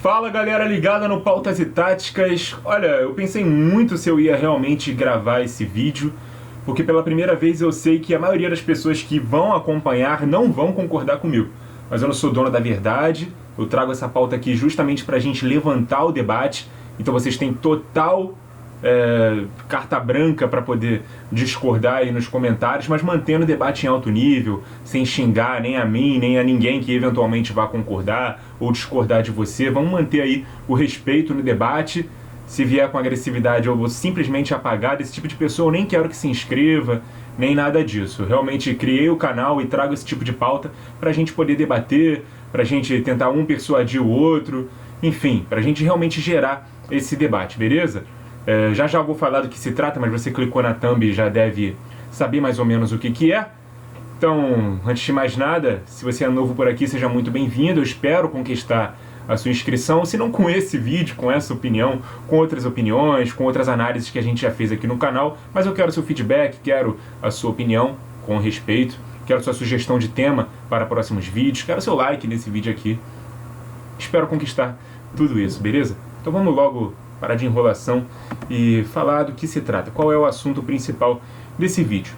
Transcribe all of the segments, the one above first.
Fala galera ligada no Pautas e Táticas. Olha, eu pensei muito se eu ia realmente gravar esse vídeo, porque pela primeira vez eu sei que a maioria das pessoas que vão acompanhar não vão concordar comigo. Mas eu não sou dono da verdade, eu trago essa pauta aqui justamente pra gente levantar o debate, então vocês têm total carta branca para poder discordar aí nos comentários, mas mantendo o debate em alto nível, sem xingar nem a mim, nem a ninguém que eventualmente vá concordar ou discordar de você. Vamos manter aí o respeito no debate. Se vier com agressividade, eu vou simplesmente apagar desse tipo de pessoa. Eu nem quero que se inscreva, nem nada disso. Eu realmente criei o canal e trago esse tipo de pauta pra gente poder debater, pra gente tentar um persuadir o outro, enfim, pra gente realmente gerar esse debate, beleza? Já vou falar do que se trata, mas você clicou na thumb e já deve saber mais ou menos o que é. Então, antes de mais nada, se você é novo por aqui, seja muito bem-vindo. Eu espero conquistar a sua inscrição, se não com esse vídeo, com essa opinião, com outras opiniões, com outras análises que a gente já fez aqui no canal, mas eu quero seu feedback, quero a sua opinião com respeito, quero sua sugestão de tema para próximos vídeos, quero seu like nesse vídeo aqui. Espero conquistar tudo isso, beleza? Então vamos logo parar de enrolação e falar do que se trata, qual é o assunto principal desse vídeo.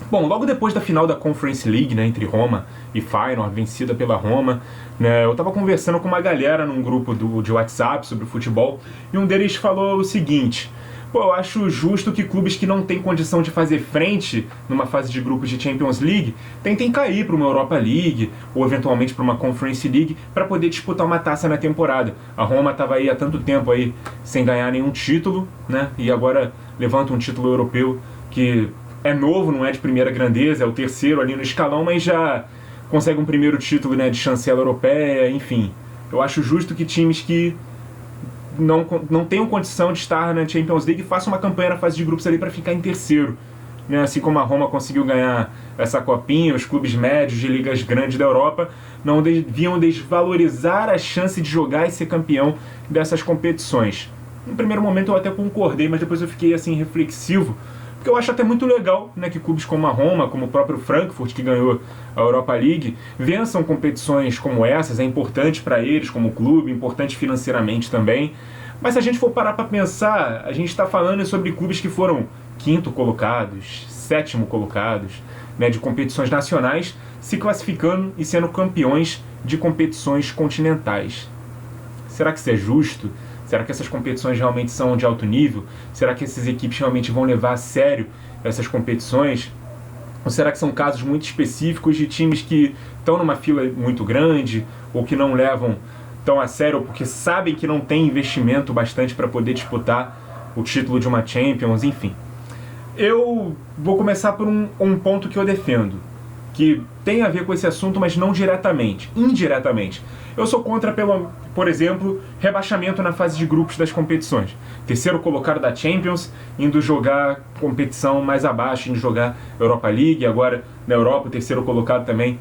Bom, logo depois da final da Conference League, né, entre Roma e Feyenoord, vencida pela Roma, né, eu estava conversando com uma galera num grupo de WhatsApp sobre futebol, e um deles falou o seguinte: pô, eu acho justo que clubes que não têm condição de fazer frente numa fase de grupos de Champions League tentem cair para uma Europa League ou eventualmente para uma Conference League para poder disputar uma taça na temporada. A Roma estava aí há tanto tempo aí sem ganhar nenhum título, né? E agora levanta um título europeu que é novo, não é de primeira grandeza, é o terceiro ali no escalão, mas já consegue um primeiro título, né, de chancela europeia, enfim. Eu acho justo que times que não tenham condição de estar na Champions League façam uma campanha na fase de grupos ali para ficar em terceiro, né? Assim como a Roma conseguiu ganhar essa copinha, os clubes médios de ligas grandes da Europa não deviam desvalorizar a chance de jogar e ser campeão dessas competições. No primeiro momento eu até concordei, mas depois eu fiquei assim reflexivo, porque eu acho até muito legal, né, que clubes como a Roma, como o próprio Frankfurt, que ganhou a Europa League, vençam competições como essas. É importante para eles como clube, importante financeiramente também. Mas se a gente for parar para pensar, a gente está falando sobre clubes que foram quinto colocados, sétimo colocados, né, de competições nacionais, se classificando e sendo campeões de competições continentais. Será que isso é justo? Será que essas competições realmente são de alto nível? Será que essas equipes realmente vão levar a sério essas competições? Ou será que são casos muito específicos de times que estão numa fila muito grande ou que não levam tão a sério ou porque sabem que não tem investimento bastante para poder disputar o título de uma Champions, enfim. Eu vou começar por um ponto que eu defendo, que tem a ver com esse assunto, mas não diretamente, indiretamente. Eu sou contra, por exemplo, rebaixamento na fase de grupos das competições. Terceiro colocado da Champions, indo jogar competição mais abaixo, indo jogar Europa League, agora na Europa, o terceiro colocado também,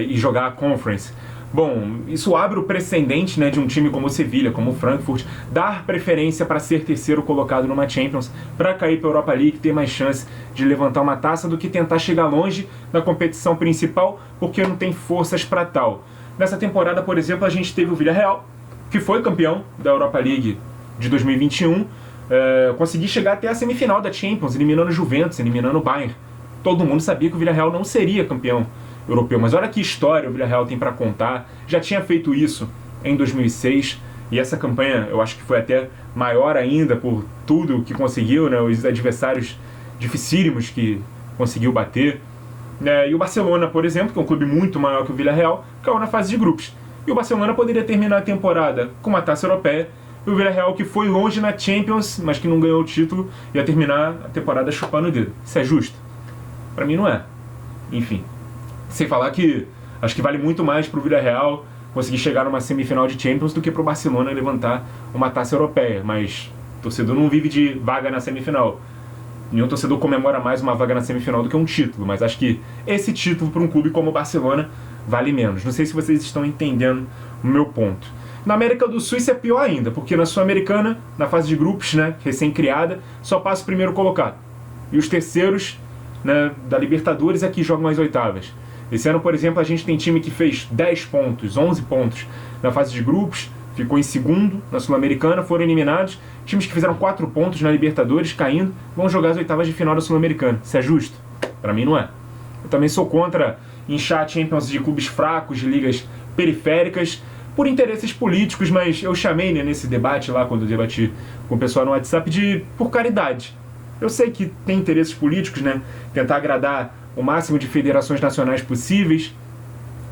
e jogar a Conference. Bom, isso abre o precedente, né, de um time como o Sevilha, como o Frankfurt, dar preferência para ser terceiro colocado numa Champions, para cair para a Europa League, ter mais chance de levantar uma taça do que tentar chegar longe na competição principal, porque não tem forças para tal. Nessa temporada, por exemplo, a gente teve o Villarreal, que foi campeão da Europa League de 2021, conseguiu chegar até a semifinal da Champions, eliminando o Juventus, eliminando o Bayern. Todo mundo sabia que o Villarreal não seria campeão europeu, mas olha que história o Villarreal tem para contar. Já tinha feito isso em 2006, e essa campanha eu acho que foi até maior ainda por tudo que conseguiu, né, os adversários dificílimos que conseguiu bater. E o Barcelona, por exemplo, que é um clube muito maior que o Villarreal, caiu na fase de grupos. E o Barcelona poderia terminar a temporada com uma taça europeia, e o Villarreal, que foi longe na Champions, mas que não ganhou o título, ia terminar a temporada chupando o dedo. Isso é justo? Pra mim não é. Enfim. Sem falar que acho que vale muito mais pro Villarreal conseguir chegar numa semifinal de Champions do que pro Barcelona levantar uma taça europeia. Mas o torcedor não vive de vaga na semifinal. Nenhum torcedor comemora mais uma vaga na semifinal do que um título, mas acho que esse título para um clube como o Barcelona vale menos. Não sei se vocês estão entendendo o meu ponto. Na América do Sul isso é pior ainda, porque na Sul-Americana, na fase de grupos, né, recém-criada, só passa o primeiro colocado. E os terceiros, né, da Libertadores é que jogam as oitavas. Esse ano, por exemplo, a gente tem time que fez 10 pontos, 11 pontos na fase de grupos, ficou em segundo na Sul-Americana, foram eliminados. Times que fizeram 4 pontos na Libertadores, caindo, vão jogar as oitavas de final da Sul-Americana. Isso é justo? Para mim não é. Eu também sou contra inchar Champions de clubes fracos, de ligas periféricas, por interesses políticos, mas eu chamei, né, nesse debate lá, quando eu debati com o pessoal no WhatsApp, por caridade. Eu sei que tem interesses políticos, né? Tentar agradar o máximo de federações nacionais possíveis,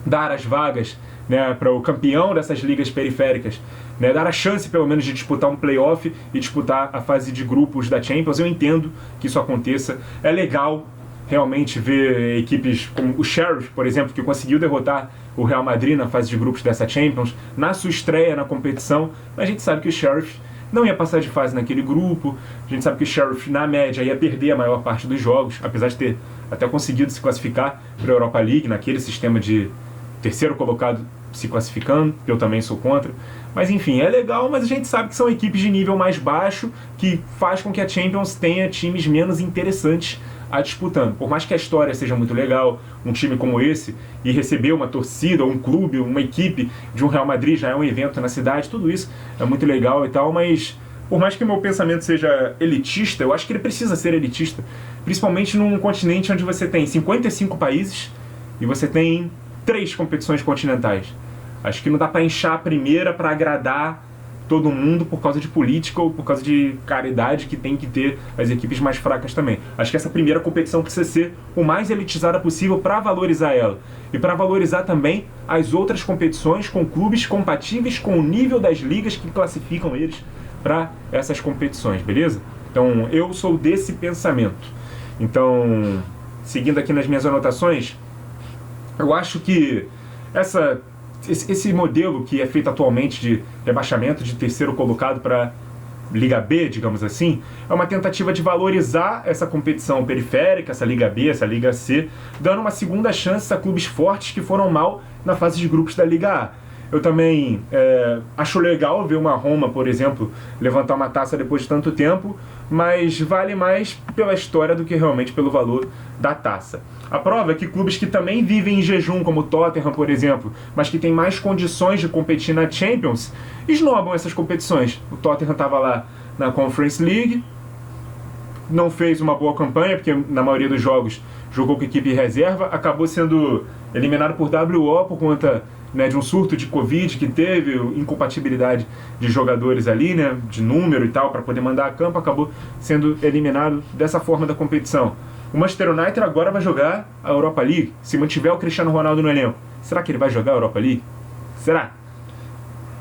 dar as vagas, né, para o campeão dessas ligas periféricas, né, dar a chance pelo menos de disputar um playoff e disputar a fase de grupos da Champions. Eu entendo que isso aconteça, é legal realmente ver equipes como o Sheriff, por exemplo, que conseguiu derrotar o Real Madrid na fase de grupos dessa Champions, na sua estreia na competição, mas a gente sabe que o Sheriff não ia passar de fase naquele grupo, a gente sabe que o Sheriff, na média, ia perder a maior parte dos jogos, apesar de ter até conseguido se classificar para a Europa League, naquele sistema de terceiro colocado se classificando, que eu também sou contra. Mas enfim, é legal, mas a gente sabe que são equipes de nível mais baixo, que faz com que a Champions tenha times menos interessantes a disputando. Por mais que a história seja muito legal, um time como esse, e receber uma torcida, um clube, uma equipe de um Real Madrid já é um evento na cidade, tudo isso é muito legal e tal, mas por mais que o meu pensamento seja elitista, eu acho que ele precisa ser elitista, principalmente num continente onde você tem 55 países e você tem 3 competições continentais. Acho que não dá para inchar a primeira para agradar todo mundo por causa de política ou por causa de caridade que tem que ter as equipes mais fracas também. Acho que essa primeira competição precisa ser o mais elitizada possível para valorizar ela. E para valorizar também as outras competições com clubes compatíveis com o nível das ligas que classificam eles para essas competições, beleza? Então eu sou desse pensamento. Então, seguindo aqui nas minhas anotações, eu acho que esse modelo que é feito atualmente de rebaixamento de terceiro colocado para Liga B, digamos assim, é uma tentativa de valorizar essa competição periférica, essa Liga B, essa Liga C, dando uma segunda chance a clubes fortes que foram mal na fase de grupos da Liga A. Eu também acho legal ver uma Roma, por exemplo, levantar uma taça depois de tanto tempo, mas vale mais pela história do que realmente pelo valor da taça. A prova é que clubes que também vivem em jejum, como o Tottenham, por exemplo, mas que têm mais condições de competir na Champions, esnobam essas competições. O Tottenham estava lá na Conference League, não fez uma boa campanha, porque na maioria dos jogos jogou com equipe reserva, acabou sendo eliminado por WO por conta, né, de um surto de Covid que teve, incompatibilidade de jogadores ali, né, de número e tal, para poder mandar a campo, acabou sendo eliminado dessa forma da competição. O Manchester United agora vai jogar a Europa League, se mantiver o Cristiano Ronaldo no elenco. Será que ele vai jogar a Europa League? Será?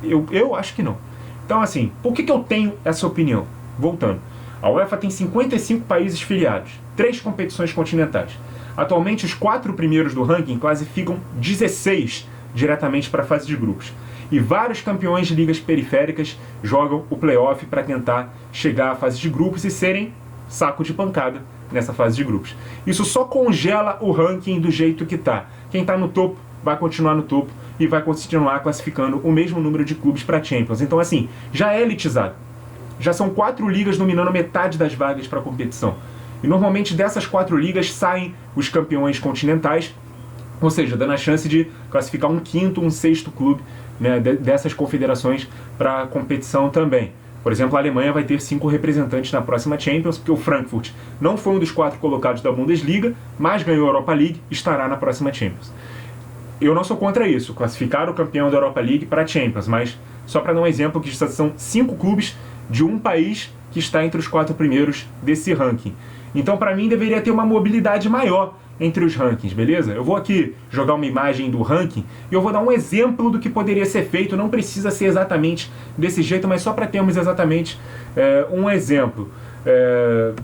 Eu acho que não. Então, assim, por que eu tenho essa opinião? Voltando. A UEFA tem 55 países filiados, 3 competições continentais. Atualmente, os 4 primeiros do ranking classificam 16 diretamente para a fase de grupos. E vários campeões de ligas periféricas jogam o playoff para tentar chegar à fase de grupos e serem saco de pancada nessa fase de grupos. Isso só congela o ranking do jeito que está. Quem está no topo vai continuar no topo e vai continuar classificando o mesmo número de clubes para a Champions. Então, assim, já é elitizado. Já são 4 ligas dominando metade das vagas para a competição. E normalmente dessas 4 ligas saem os campeões continentais, ou seja, dando a chance de classificar um quinto, um sexto clube, né, dessas confederações para a competição também. Por exemplo, a Alemanha vai ter 5 representantes na próxima Champions, porque o Frankfurt não foi um dos 4 colocados da Bundesliga, mas ganhou a Europa League e estará na próxima Champions. Eu não sou contra isso, classificar o campeão da Europa League para a Champions, mas só para dar um exemplo, que são 5 clubes de um país que está entre os 4 primeiros desse ranking. Então, para mim, deveria ter uma mobilidade maior entre os rankings, beleza? Eu vou aqui jogar uma imagem do ranking e eu vou dar um exemplo do que poderia ser feito. Não precisa ser exatamente desse jeito, mas só para termos exatamente um exemplo.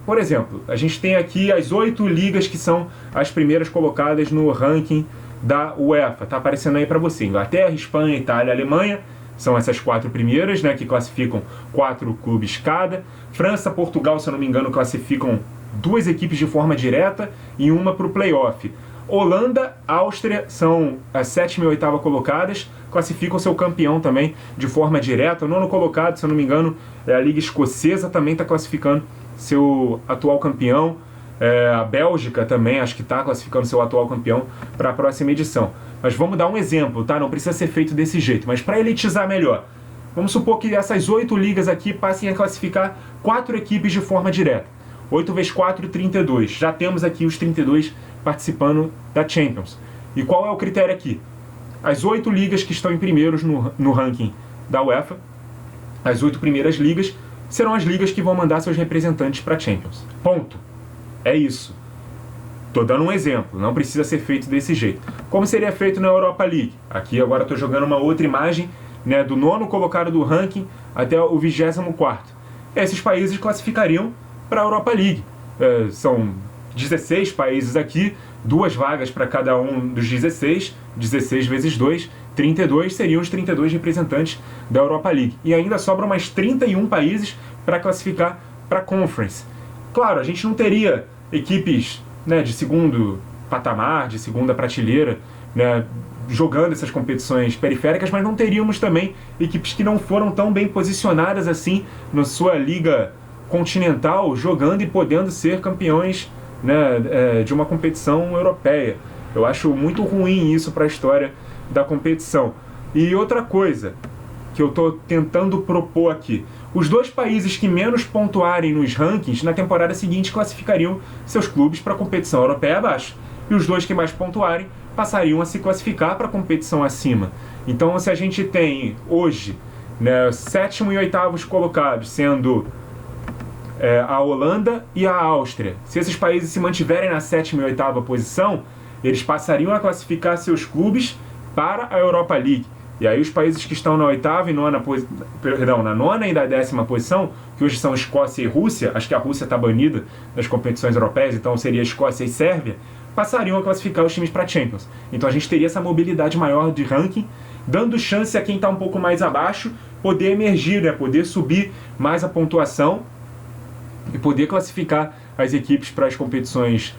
Por exemplo, a gente tem aqui as 8 ligas que são as primeiras colocadas no ranking da UEFA. Tá aparecendo aí para você. Inglaterra, Espanha, Itália, Alemanha. São essas 4 primeiras, né, que classificam 4 clubes cada. França, Portugal, se eu não me engano, classificam 2 equipes de forma direta e uma para o playoff. Holanda, Áustria são as 7ª e 8ª colocadas, classificam seu campeão também de forma direta. O 9º colocado, se eu não me engano, a Liga Escocesa também está classificando seu atual campeão. A Bélgica também acho que está classificando seu atual campeão para a próxima edição. Mas vamos dar um exemplo, tá? Não precisa ser feito desse jeito, mas para elitizar melhor, vamos supor que essas 8 ligas aqui passem a classificar 4 equipes de forma direta. 8 vezes 4, 32. Já temos aqui os 32 participando da Champions. E qual é o critério aqui? As 8 ligas que estão em primeiros no ranking da UEFA, as 8 primeiras ligas, serão as ligas que vão mandar seus representantes para a Champions. Ponto. É isso. Tô dando um exemplo, não precisa ser feito desse jeito. Como seria feito na Europa League? Aqui agora estou jogando uma outra imagem, né, do 9º colocado do ranking até o 24º. Esses países classificariam para a Europa League. São 16 países aqui, 2 vagas para cada um dos 16, 16 vezes 2, 32 seriam os 32 representantes da Europa League. E ainda sobram mais 31 países para classificar para a Conference. Claro, a gente não teria equipes, né, de segundo patamar, de segunda prateleira, né, jogando essas competições periféricas, mas não teríamos também equipes que não foram tão bem posicionadas assim na sua liga continental, jogando e podendo ser campeões, né, de uma competição europeia. Eu acho muito ruim isso para a história da competição. E outra coisa que eu estou tentando propor aqui: os 2 países que menos pontuarem nos rankings na temporada seguinte classificariam seus clubes para a competição europeia abaixo, e os 2 que mais pontuarem passariam a se classificar para a competição acima. Então, se a gente tem hoje, né, 7º e 8º colocados sendo a Holanda e a Áustria, se esses países se mantiverem na 7ª e 8ª posição, eles passariam a classificar seus clubes para a Europa League. E aí os países que estão na 8ª e 9ª, na 9ª e na 10ª posição, que hoje são Escócia e Rússia, acho que a Rússia está banida das competições europeias, então seria Escócia e Sérvia, passariam a classificar os times para a Champions. Então a gente teria essa mobilidade maior de ranking, dando chance a quem está um pouco mais abaixo poder emergir, né, poder subir mais a pontuação e poder classificar as equipes para as competições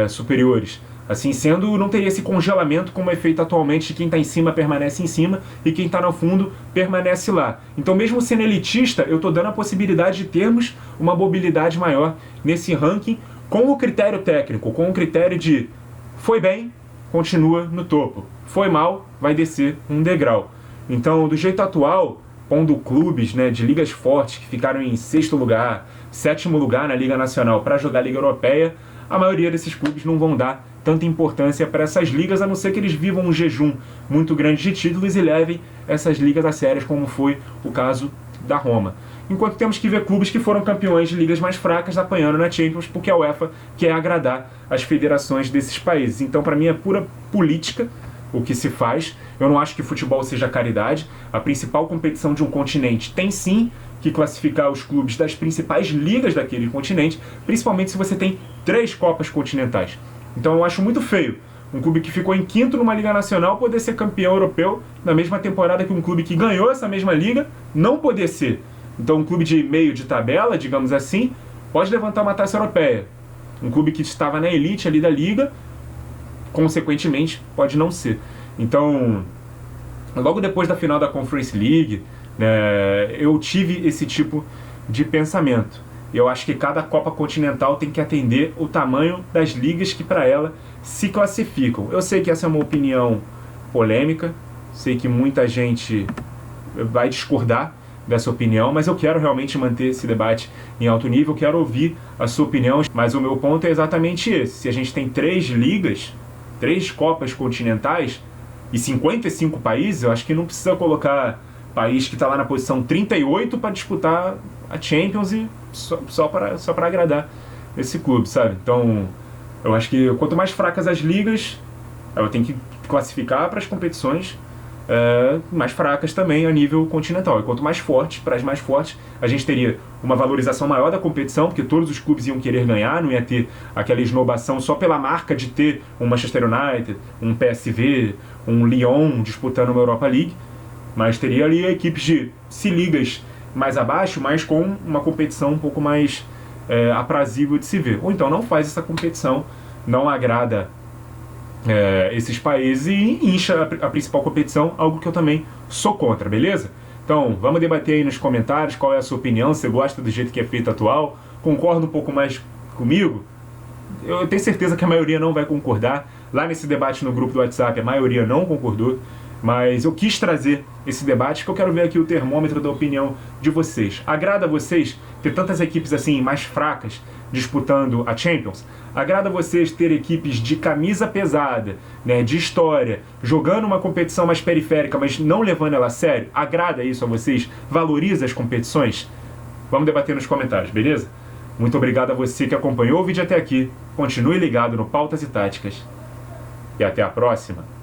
superiores. Assim sendo, não teria esse congelamento como é feito atualmente, de quem está em cima permanece em cima e quem está no fundo permanece lá. Então, mesmo sendo elitista, eu estou dando a possibilidade de termos uma mobilidade maior nesse ranking, com o critério técnico, com o critério de foi bem, continua no topo, foi mal, vai descer um degrau. Então, do jeito atual, pondo clubes, né, de ligas fortes que ficaram em 6º lugar, 7º lugar na Liga Nacional para jogar a Liga Europeia, a maioria desses clubes não vão dar tanta importância para essas ligas, a não ser que eles vivam um jejum muito grande de títulos e levem essas ligas a sérias, como foi o caso da Roma. Enquanto temos que ver clubes que foram campeões de ligas mais fracas apanhando na Champions, porque a UEFA quer agradar as federações desses países. Então, para mim, é pura política o que se faz. Eu não acho que futebol seja caridade. A principal competição de um continente tem sim que classificar os clubes das principais ligas daquele continente, principalmente se você tem 3 Copas continentais. Então eu acho muito feio um clube que ficou em 5º numa Liga Nacional poder ser campeão europeu na mesma temporada que um clube que ganhou essa mesma liga não poder ser. Então um clube de meio de tabela, digamos assim, pode levantar uma taça europeia. Um clube que estava na elite ali da liga, consequentemente, pode não ser. Então, logo depois da final da Conference League, né, eu tive esse tipo de pensamento. Eu acho que cada Copa Continental tem que atender o tamanho das ligas que para ela se classificam. Eu sei que essa é uma opinião polêmica, sei que muita gente vai discordar dessa opinião, mas eu quero realmente manter esse debate em alto nível, quero ouvir a sua opinião, mas o meu ponto é exatamente esse. Se a gente tem 3 ligas, 3 Copas Continentais e 55 países, eu acho que não precisa colocar país que está lá na posição 38 para disputar a Champions e só para agradar esse clube, sabe? Então, eu acho que quanto mais fracas as ligas, ela tem que classificar para as competições mais fracas também a nível continental. E quanto mais forte, para as mais fortes, a gente teria uma valorização maior da competição, porque todos os clubes iam querer ganhar, não ia ter aquela esnobação só pela marca de ter um Manchester United, um PSV, um Lyon disputando uma Europa League, mas teria ali equipes de ligas mais abaixo, mas com uma competição um pouco mais aprazível de se ver. Ou então não faz essa competição, não agrada esses países e incha a principal competição, algo que eu também sou contra, beleza? Então, vamos debater aí nos comentários qual é a sua opinião, se você gosta do jeito que é feito atual, concorda um pouco mais comigo? eu tenho certeza que a maioria não vai concordar. Lá nesse debate no grupo do WhatsApp, a maioria não concordou. Mas eu quis trazer esse debate porque eu quero ver aqui o termômetro da opinião de vocês. Agrada a vocês ter tantas equipes assim mais fracas disputando a Champions? Agrada a vocês ter equipes de camisa pesada, né, de história, jogando uma competição mais periférica, mas não levando ela a sério? Agrada isso a vocês? Valoriza as competições? Vamos debater nos comentários, beleza? Muito obrigado a você que acompanhou o vídeo até aqui. Continue ligado no Pautas e Táticas. E até a próxima.